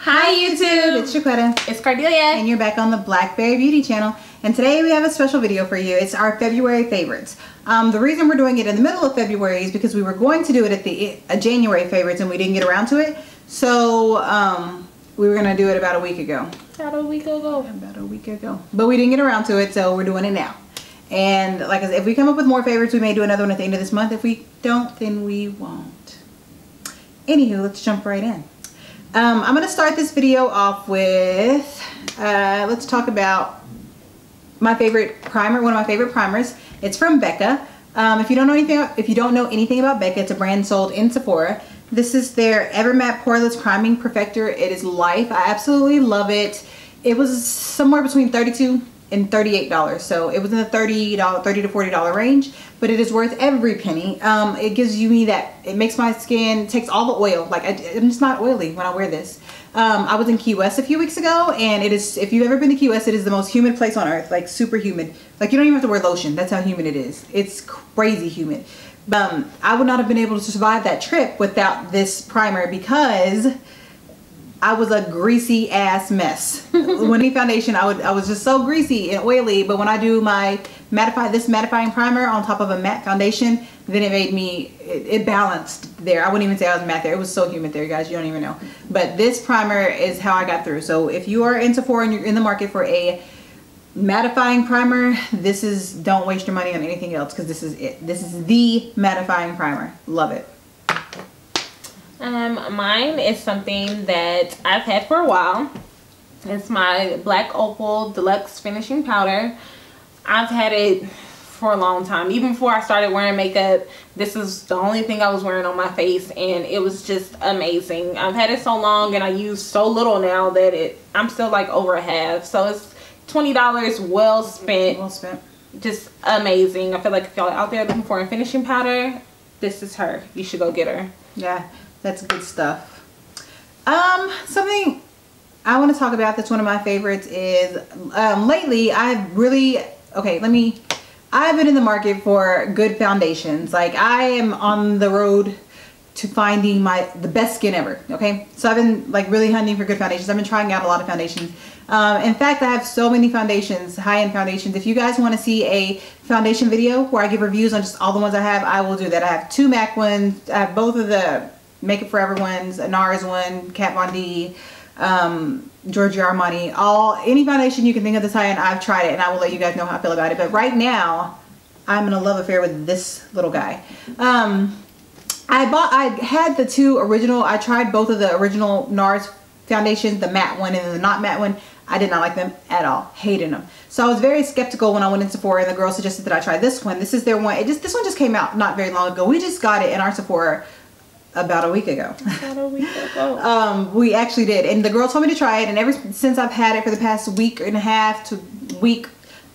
Hi YouTube! It's Shaquetta. It's Cordelia. And you're back on the Blackberry Beauty channel. And today we have a special video for you. It's our February favorites. The reason we're doing it in the middle of February is because we were going to do it at the January favorites and we didn't get around to it. So we were going to do it about a week ago. About a week ago. But we didn't get around to it, so we're doing it now. And like I said, if we come up with more favorites, we may do another one at the end of this month. If we don't, then we won't. Anywho, let's jump right in. I'm going to start this video off with, let's talk about my favorite primer, one of my favorite primers. It's from Becca. If you don't know anything about Becca, it's a brand sold in Sephora. This is their Ever Matte Poreless Priming Perfector. It is life. I absolutely love it. It was somewhere between $32 and $38, so it was in the $30 to $40 range, but it is worth every penny. It gives you that, it makes my skin, takes all the oil. Like I'm just not oily when I wear this. I was in Key West a few weeks ago, and it is, if you've ever been to Key West, it is the most humid place on earth, like super humid. Like you don't even have to wear lotion. That's how humid it is. It's crazy humid. I would not have been able to survive that trip without this primer because I was a greasy ass mess. When I foundation, I was just so greasy and oily. But when I do my mattifying primer on top of a matte foundation, then it made me, it balanced there. I wouldn't even say I was matte there. It was so humid there, guys. You don't even know. But this primer is how I got through. So if you are in Sephora and you're in the market for a mattifying primer, this is, don't waste your money on anything else because this is it. This is the mattifying primer. Love it. Mine is something that I've had for a while. It's my Black Opal Deluxe Finishing Powder. I've had it for a long time. Even before I started wearing makeup, this is the only thing I was wearing on my face, and it was just amazing. I've had it so long and I use so little now that I'm still like over a half. So it's $20 well spent. Well spent. Just amazing. I feel like if y'all out there looking for a finishing powder, this is her. You should go get her. Yeah. That's good stuff. Something I want to talk about that's one of my favorites is lately I've really, I've been in the market for good foundations. Like I am on the road to finding the best skin ever. Okay, so I've been like really hunting for good foundations. I've been trying out a lot of foundations. In fact, I have so many foundations, high-end foundations. If you guys want to see a foundation video where I give reviews on just all the ones I have, I will do that. I have 2 MAC ones. I have both of the Makeup Forever ones, a Nars one, Kat Von D, Giorgio, Armani, any foundation you can think of this high-end, I've tried it, and I will let you guys know how I feel about it. But right now, I'm in a love affair with this little guy. I had the 2 original, I tried both of the original Nars foundations, the matte one and the not matte one. I did not like them at all, hated them. So I was very skeptical when I went in Sephora and the girl suggested that I try this one. This is their one, this one just came out not very long ago. We just got it in our Sephora about a week ago. We actually did, and the girl told me to try it, and ever since I've had it for the past week and a half to week,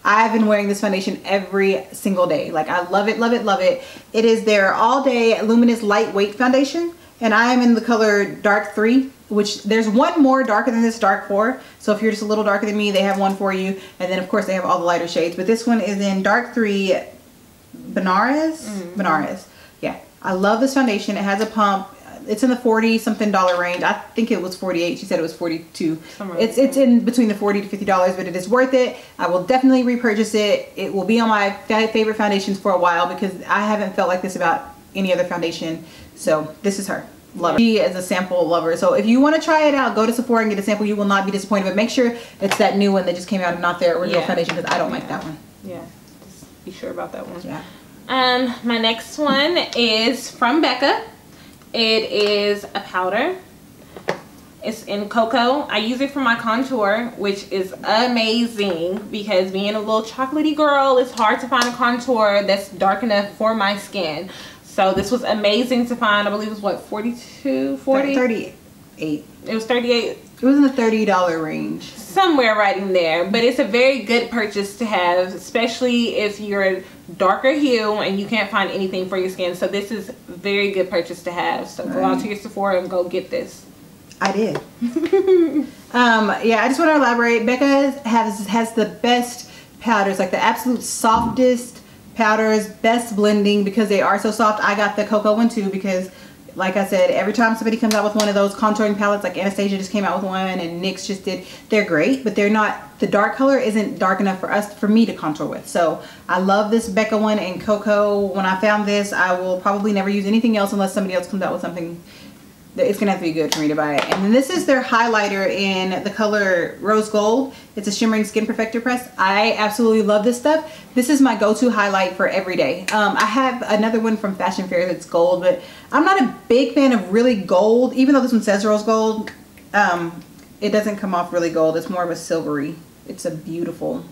I've been wearing this foundation every single day. Like I love it, love it, love it. It is their all day luminous lightweight foundation, and I am in the color dark 3, which there's one more darker than this, dark 4. So if you're just a little darker than me, they have one for you, and then of course they have all the lighter shades, but this one is in dark 3 Benares. Benares. Yeah, I love this foundation. It has a pump. It's in the $40-something range. I think it was $48. She said it was $42. It's in between the $40 to $50, but it is worth it. I will definitely repurchase it. It will be on my favorite foundations for a while because I haven't felt like this about any other foundation. So this is her. Love it. She is a sample lover. So if you want to try it out, go to Sephora and get a sample. You will not be disappointed, but make sure it's that new one that just came out and not their original foundation because I don't like that one. Yeah, just be sure about that one. Yeah. My next one is from Becca. It is a powder. It's in Caoco. I use it for my contour, which is amazing because being a little chocolatey girl, it's hard to find a contour that's dark enough for my skin. So this was amazing to find. I believe it was what, 42, 40? 38. It was 38. It was in the $30 range. Somewhere right in there. But it's a very good purchase to have, especially if you're a darker hue and you can't find anything for your skin. So this is a very good purchase to have. So go out to your Sephora and go get this. I did. Yeah, I just want to elaborate. Becca has the best powders, like the absolute softest powders, best blending because they are so soft. I got the Caoco one too because like I said, every time somebody comes out with one of those contouring palettes, like Anastasia just came out with one and NYX just did, they're great, but they're not, the dark color isn't dark enough for me to contour with. So I love this Becca one and Caoco. When I found this, I will probably never use anything else unless somebody else comes out with something. It's gonna have to be good for me to buy it. And then this is their highlighter in the color Rose Gold. It's a shimmering skin perfector press. I absolutely love this stuff. This is my go-to highlight for every day. I have another one from Fashion Fair that's gold, but I'm not a big fan of really gold. Even though this one says Rose Gold, it doesn't come off really gold. It's more of a silvery. It's a beautiful.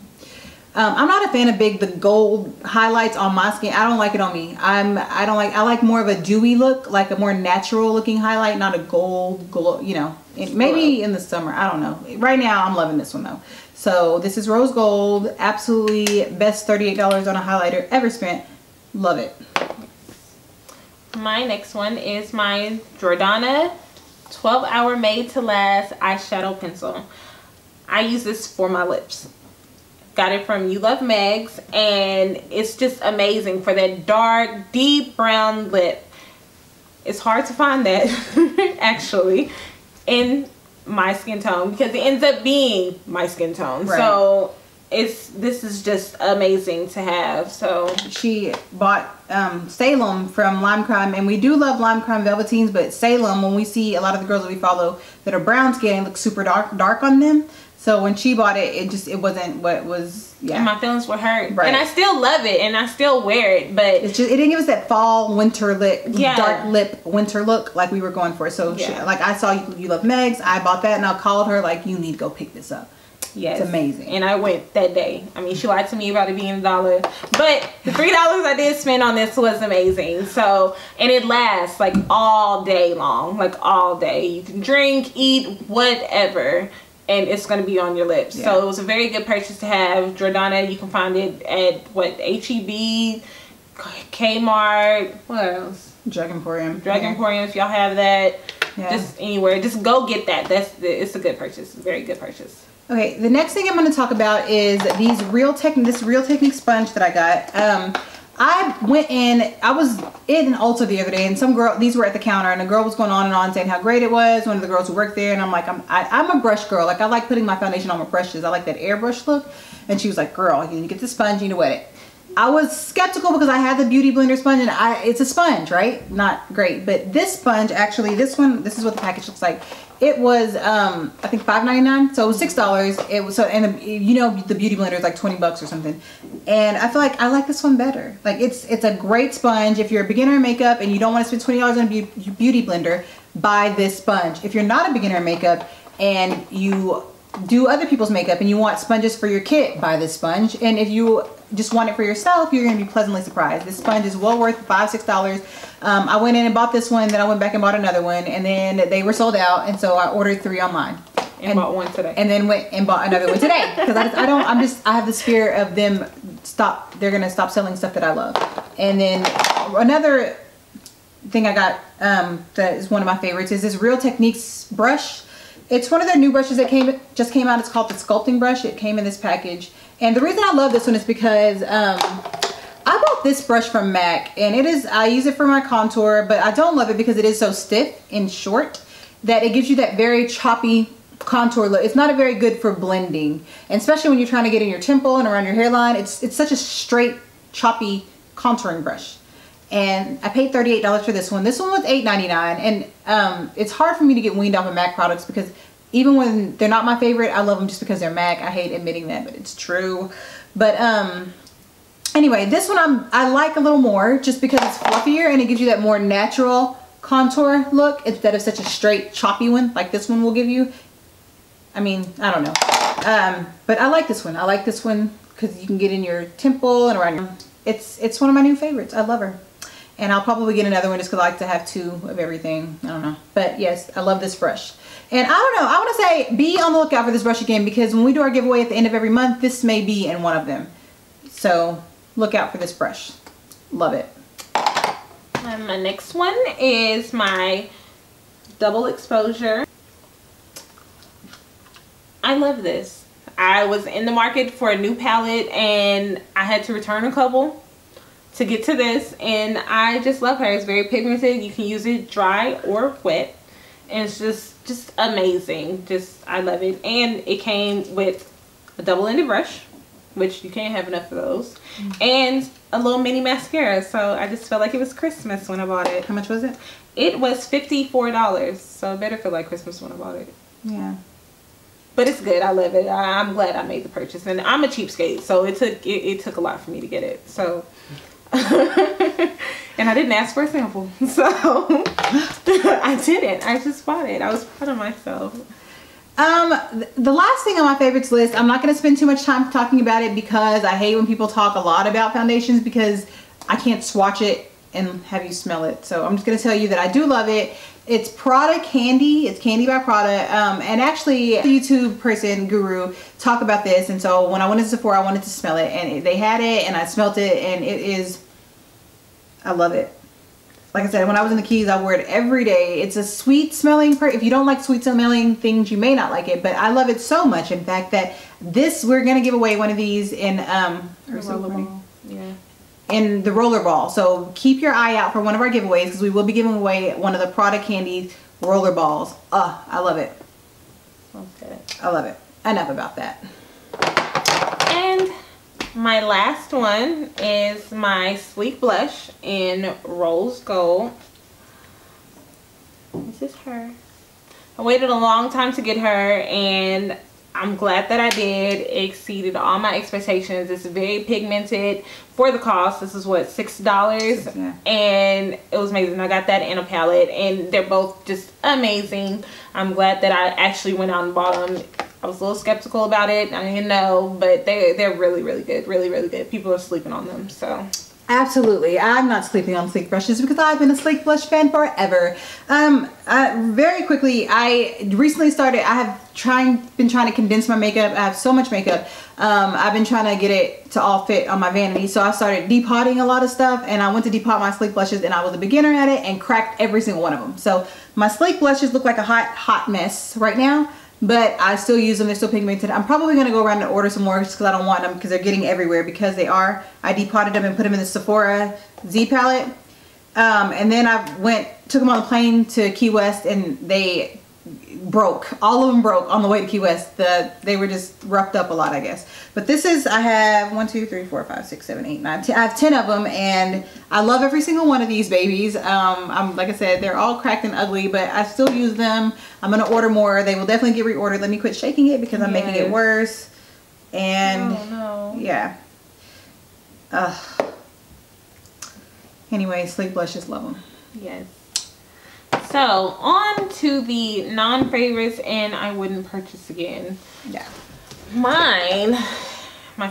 I'm not a fan of the gold highlights on my skin. I don't like it on me. I like more of a dewy look, like a more natural looking highlight, not a gold glow, you know. Maybe in the summer, I don't know. Right now I'm loving this one though. So this is Rose Gold, absolutely best $38 on a highlighter ever spent. Love it. My next one is my Jordana 12 Hour Made to Last eyeshadow pencil. I use this for my lips. Got it from You Love Megs, and it's just amazing for that dark, deep brown lip. It's hard to find that actually in my skin tone because it ends up being my skin tone. Right. So this is just amazing to have. So she bought Salem from Lime Crime, and we do love Lime Crime Velveteens, but Salem, when we see a lot of the girls that we follow that are brown skin, looks super dark on them. So when she bought it, it wasn't what was, yeah. And my feelings were hurt. Right. And I still love it and I still wear it, but it's just, it didn't give us that fall winter lip, yeah, dark lip winter look like we were going for. So yeah, like I saw You Love Megs, I bought that and I called her like, you need to go pick this up. Yes. It's amazing. And I went that day. I mean, she lied to me about it being $1, but the $3 I did spend on this was amazing. So, and it lasts like all day long, like all day. You can drink, eat, whatever, and it's going to be on your lips. Yeah. So it was a very good purchase to have. Jordana, you can find it at what, HEB, Kmart, what else? Drug Emporium. Drug Emporium, if y'all have that. Yeah. Just anywhere, just go get that. It's a good purchase, a very good purchase. Okay, the next thing I'm going to talk about is this Real Technique sponge that I got. I went in, I was in Ulta the other day, and some girl, these were at the counter, and a girl was going on and on saying how great it was, one of the girls who worked there, and I'm like, I'm a brush girl. Like, I like putting my foundation on my brushes. I like that airbrush look. And she was like, girl, you need to get the sponge, you need to wet it. I was skeptical because I had the Beauty Blender sponge, and it's a sponge, right? Not great. But this sponge, actually, this one, this is what the package looks like. It was, I think $5.99, so it was $6. It was, so, and you know, the Beauty Blender is like 20 bucks or something. And I feel like I like this one better. Like, it's a great sponge. If you're a beginner in makeup and you don't want to spend $20 on a Beauty Blender, buy this sponge. If you're not a beginner in makeup and you do other people's makeup and you want sponges for your kit, buy this sponge. And if you just want it for yourself, you're going to be pleasantly surprised. This sponge is well worth $5, $6. I went in and bought this one, then I went back and bought another one, and then they were sold out, and so I ordered 3 online. And bought one today. And then went and bought another one today. Because I have this fear of them they're going to stop selling stuff that I love. And then another thing I got that is one of my favorites is this Real Techniques brush. It's one of their new brushes that just came out. It's called the Sculpting brush. It came in this package. And the reason I love this one is because I bought this brush from MAC, and I use it for my contour, but I don't love it because it is so stiff and short that it gives you that very choppy contour look. It's not very good for blending, and especially when you're trying to get in your temple and around your hairline. It's such a straight, choppy contouring brush. And I paid $38 for this one. This one was $8.99, and it's hard for me to get weaned off of MAC products because even when they're not my favorite, I love them just because they're MAC. I hate admitting that, but it's true. But anyway, this one I like a little more just because it's fluffier and it gives you that more natural contour look instead of such a straight choppy one like this one will give you. I mean, I don't know. But I like this one. I like this one because you can get in your temple and around your... It's one of my new favorites. I love her. And I'll probably get another one just because I like to have 2 of everything. I don't know. But yes, I love this brush. And I don't know. I want to say be on the lookout for this brush again because when we do our giveaway at the end of every month, this may be in one of them. So look out for this brush. Love it. And my next one is my Double Exposure. I love this. I was in the market for a new palette and I had to return a couple. to get to this, and I just love her. It's very pigmented. You can use it dry or wet, and it's just amazing. I love it. And it came with a double-ended brush, which you can't have enough of those, and a little mini mascara. So I just felt like it was Christmas when I bought it. How much was it? It was $54, so it better feel like Christmas when I bought it. Yeah. But it's good. I love it. I'm glad I made the purchase, and I'm a cheapskate, so it took a lot for me to get it. So, and I didn't ask for a sample, so I didn't. I just bought it. I was proud of myself. The last thing on my favorites list, I'm not going to spend too much time talking about it because I hate when people talk a lot about foundations because I can't swatch it and have you smell it. So I'm just going to tell you that I do love it. It's Prada Candy. It's Candy by Prada. And actually, a YouTube person, Guru, talk about this. And so when I went to Sephora, I wanted to smell it. And they had it and I smelt it. And it is, I love it. Like I said, when I was in the Keys, I wore it every day. It's a sweet smelling, if you don't like sweet smelling things, you may not like it. But I love it so much, in fact, that we're going to give away one of these in, in the roller ball. So keep your eye out for one of our giveaways because we will be giving away one of the Prada Candy roller balls. I love it. Okay. I love it. Enough about that. And my last one is my Sleek Blush in Rose Gold. This is her. I waited a long time to get her, and I'm glad that I did. It exceeded all my expectations. It's very pigmented for the cost. This is what, $6? Yeah. And it was amazing. I got that in a palette, and they're both just amazing. I'm glad that I actually went out and bought them. I was a little skeptical about it. I didn't know, but they're really, really good. Really, really good. People are sleeping on them, so. Absolutely. I'm not sleeping on Sleek brushes because I've been a Sleek Blush fan forever. Very quickly, I recently started, I have been trying to condense my makeup. I have so much makeup. I've been trying to get it to all fit on my vanity. So I started depotting a lot of stuff, and I went to depot my Sleek blushes, and I was a beginner at it and cracked every single one of them. So my Sleek blushes look like a hot mess right now. But I still use them. They're still pigmented. I'm probably going to go around and order some more just because I don't want them because they're getting everywhere because they are. I depotted them and put them in the Sephora Z palette. And then I took them on the plane to Key West, and they broke. All of them broke on the way to Key West. They were just roughed up a lot, I guess. But this is, I have 1, 2, 3, 4, 5, 6, 7, 8, 9, 10. I have 10 of them, and I love every single one of these babies. Like I said, they're all cracked and ugly, but I still use them. I'm going to order more. They will definitely get reordered. Let me quit shaking it because I'm making it worse. And yeah. Anyway, Sleek Blushes, love them. Yes. So on to the non-favorites, and I wouldn't purchase again. Yeah. My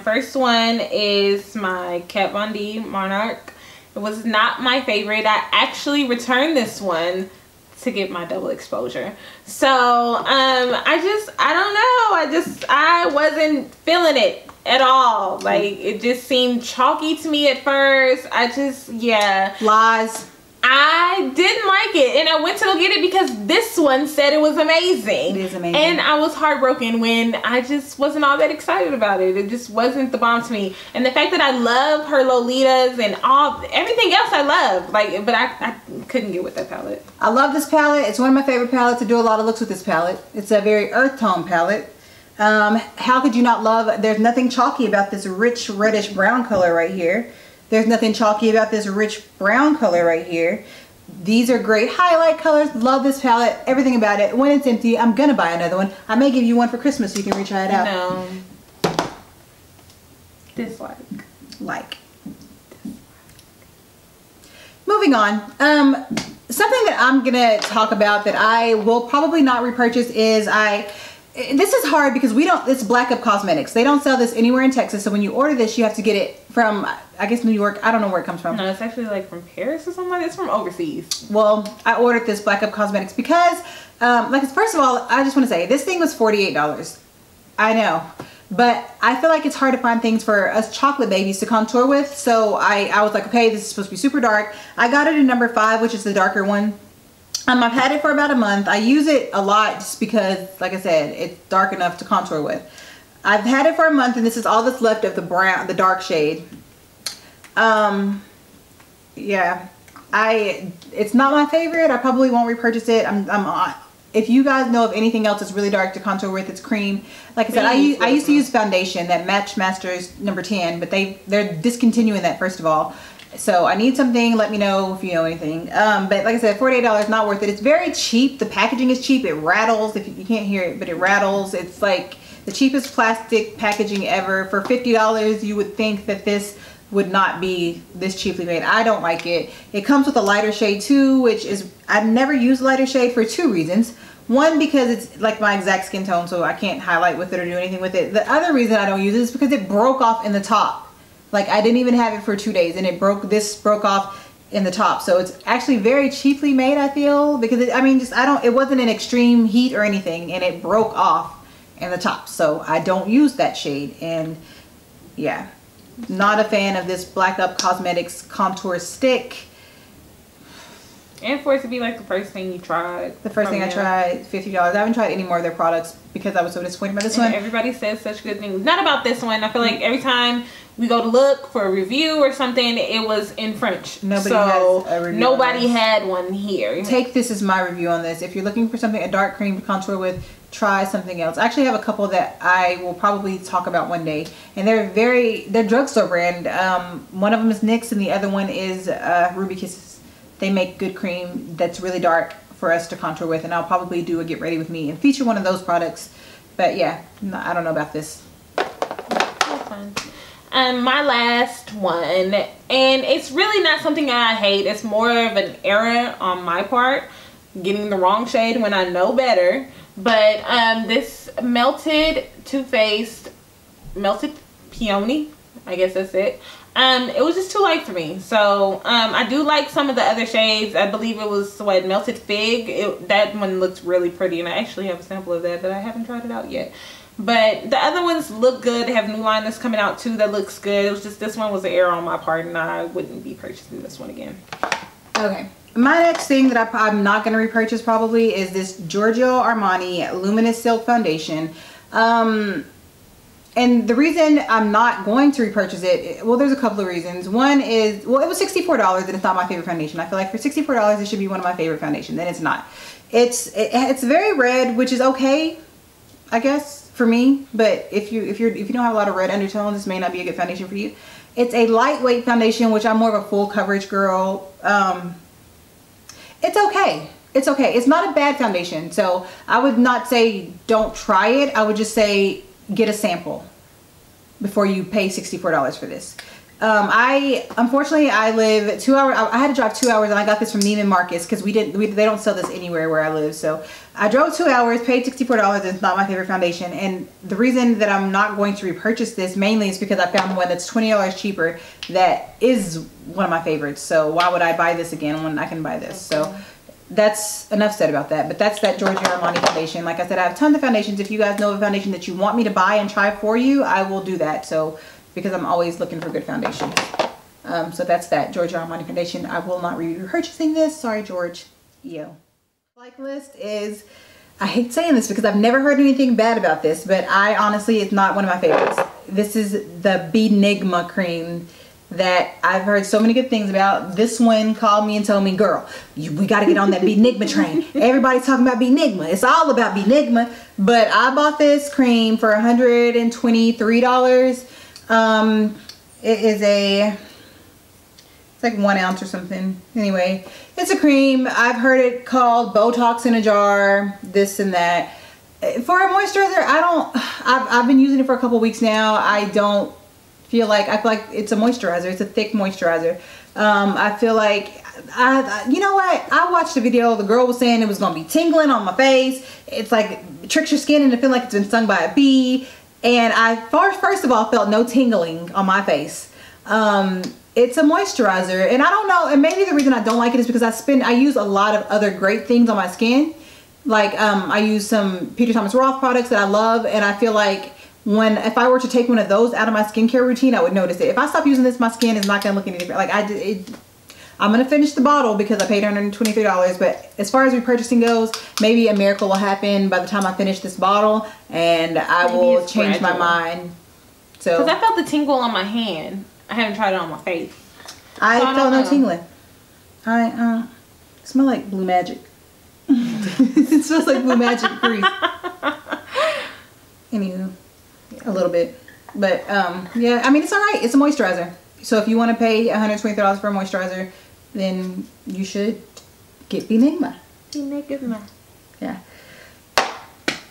first one is my Kat Von D Monarch. It was not my favorite. I actually returned this one to get my double exposure. So I don't know. I wasn't feeling it at all. Like, it just seemed chalky to me at first. Yeah. Lies. I didn't like it, and I went to go get it because this one said it was amazing. It is amazing. And I was heartbroken when I just wasn't all that excited about it. It just wasn't the bomb to me. And the fact that I love her Lolitas and everything else I love, but I couldn't get with that palette. I love this palette. It's one of my favorite palettes. I do a lot of looks with this palette. It's a very earth tone palette. How could you not love, there's nothing chalky about this rich reddish brown color right here. There's nothing chalky about this rich brown color right here. These are great highlight colors. Love this palette. Everything about it. When it's empty, I'm going to buy another one. I may give you one for Christmas so you can retry it out. No. Dislike. Like. Moving on. Something that I'm going to talk about that I will probably not repurchase is this is hard because it's Blackup Cosmetics. They don't sell this anywhere in Texas. So when you order this, you have to get it from, I guess, New York. I don't know where it comes from. No, it's actually like from Paris or something like that. It's from overseas. Well, I ordered this Blackup Cosmetics because, first of all, I just want to say, this thing was $48. I know. But I feel like it's hard to find things for us chocolate babies to contour with. So I was like, okay, this is supposed to be super dark. I got it in number 5, which is the darker one. I've had it for about a month. I use it a lot just because, like I said, it's dark enough to contour with. I've had it for a month, and this is all that's left of the brown, the dark shade. yeah, it's not my favorite. I probably won't repurchase it. If you guys know of anything else that's really dark to contour with, it's cream. Like I said, I used to use foundation, that Match Masters number 10, but they're discontinuing that, first of all. So I need something. Let me know if you know anything. But like I said, $48, not worth it. It's very cheap. The packaging is cheap. It rattles. If you can't hear it, but it rattles. It's like the cheapest plastic packaging ever. For $50, you would think that this would not be this cheaply made. I don't like it. It comes with a lighter shade too, which is, I've never used lighter shade for 2 reasons. One, because it's like my exact skin tone, so I can't highlight with it or do anything with it. The other reason I don't use it is because it broke off in the top. Like, I didn't even have it for 2 days, and this broke off in the top. So it's actually very cheaply made, I feel, because it wasn't an extreme heat or anything, and it broke off in the top. So I don't use that shade, and yeah. Not a fan of this Blackup Cosmetics contour stick. And for it to be like the first thing you tried. The first thing I tried, $50. I haven't tried any more of their products because I was so disappointed by this one. Everybody says such good things. Not about this one. I feel like every time we go to look for a review or something, it was in French. Nobody had one here. Take this as my review on this. If you're looking for something, a dark cream to contour with, try something else. I actually have a couple that I will probably talk about one day, and they're drugstore brand. One of them is NYX and the other one is Ruby Kisses. They make good cream that's really dark for us to contour with, and I'll probably do a get ready with me and feature one of those products. But yeah, I don't know about this. That's fine. My last one, and it's really not something I hate. It's more of an error on my part, getting the wrong shade when I know better. But this Too Faced Melted Peony, I guess that's it. It was just too light for me. So I do like some of the other shades. I believe it was what, Melted Fig. That one looks really pretty, and I actually have a sample of that, but I haven't tried it out yet. But the other ones look good. They have new line that's coming out too that looks good. It was just, this one was an error on my part, and I wouldn't be purchasing this one again. Okay. My next thing that I'm not going to repurchase probably is this Giorgio Armani Luminous Silk Foundation. And the reason I'm not going to repurchase it, well, there's a couple of reasons. One is, well, it was $64 and it's not my favorite foundation. I feel like for $64 it should be one of my favorite foundations, and it's not. It's very red, which is okay, I guess, for me. But if you don't have a lot of red undertones, this may not be a good foundation for you. It's a lightweight foundation, which I'm more of a full coverage girl. It's okay. It's okay. It's not a bad foundation. So I would not say don't try it. I would just say get a sample before you pay $64 for this. Unfortunately, I live 2 hours. I had to drive 2 hours, and I got this from Neiman Marcus because they don't sell this anywhere where I live. So I drove 2 hours, paid $64, and it's not my favorite foundation. And the reason that I'm not going to repurchase this mainly is because I found one that's $20 cheaper that is one of my favorites. So why would I buy this again when I can buy this? So that's enough said about that. But that's that Giorgio Armani foundation. Like I said, I have tons of foundations. If you guys know of a foundation that you want me to buy and try for you, I will do that. So because I'm always looking for good foundations. So that's that Giorgio Armani foundation. I will not be repurchasing this. Sorry, George. Yo. Like list is, I hate saying this because I've never heard anything bad about this, but honestly, it's not one of my favorites. This is the Enigma cream that I've heard so many good things about. This one called me and told me, girl, we got to get on that Enigma train. Everybody's talking about Enigma. It's all about Enigma. But I bought this cream for $123. It's like 1 ounce or something. Anyway, it's a cream. I've heard it called Botox in a jar, this and that. For a moisturizer, I've been using it for a couple weeks now. I feel like it's a moisturizer. It's a thick moisturizer. I feel like, you know what? I watched the video. The girl was saying it was going to be tingling on my face. It's like, it tricks your skin into feeling like it's been stung by a bee. And I first of all felt no tingling on my face. It's a moisturizer, and I don't know, and maybe the reason I don't like it is because I use a lot of other great things on my skin. Like I use some Peter Thomas Roth products that I love, and I feel like if I were to take one of those out of my skincare routine, I would notice it. If I stop using this, my skin is not gonna look any different. Like I'm gonna finish the bottle because I paid $123, but as far as repurchasing goes, maybe a miracle will happen by the time I finish this bottle, and I will change my mind. So, because I felt the tingle on my hand. I haven't tried it on my face. I felt no tingling. I smell like Blue Magic. It smells like Blue Magic grease. Anywho, a little bit. But yeah, I mean, it's alright. It's a moisturizer. So if you want to pay $123 for a moisturizer, then you should get Enigma. Enigma. Yeah.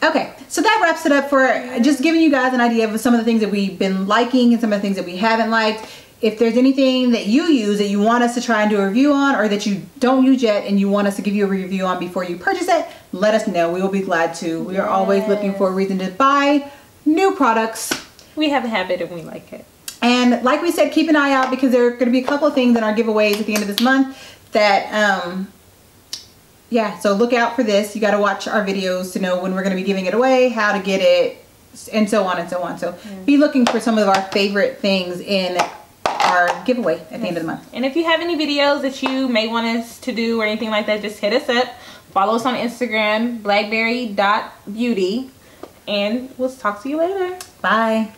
Okay, so that wraps it up for just giving you guys an idea of some of the things that we've been liking and some of the things that we haven't liked. If there's anything that you use that you want us to try and do a review on, or that you don't use yet and you want us to give you a review on before you purchase it, let us know. We will be glad to. We are always looking for a reason to buy new products. We have a habit and we like it. And like we said, keep an eye out because there are going to be a couple of things in our giveaways at the end of this month that, yeah, so look out for this. You got to watch our videos to know when we're going to be giving it away, how to get it, and so on and so on. So be looking for some of our favorite things in our giveaway at the end of the month. And if you have any videos that you may want us to do or anything like that, just hit us up. Follow us on Instagram, blackberry.beauty, and we'll talk to you later. Bye.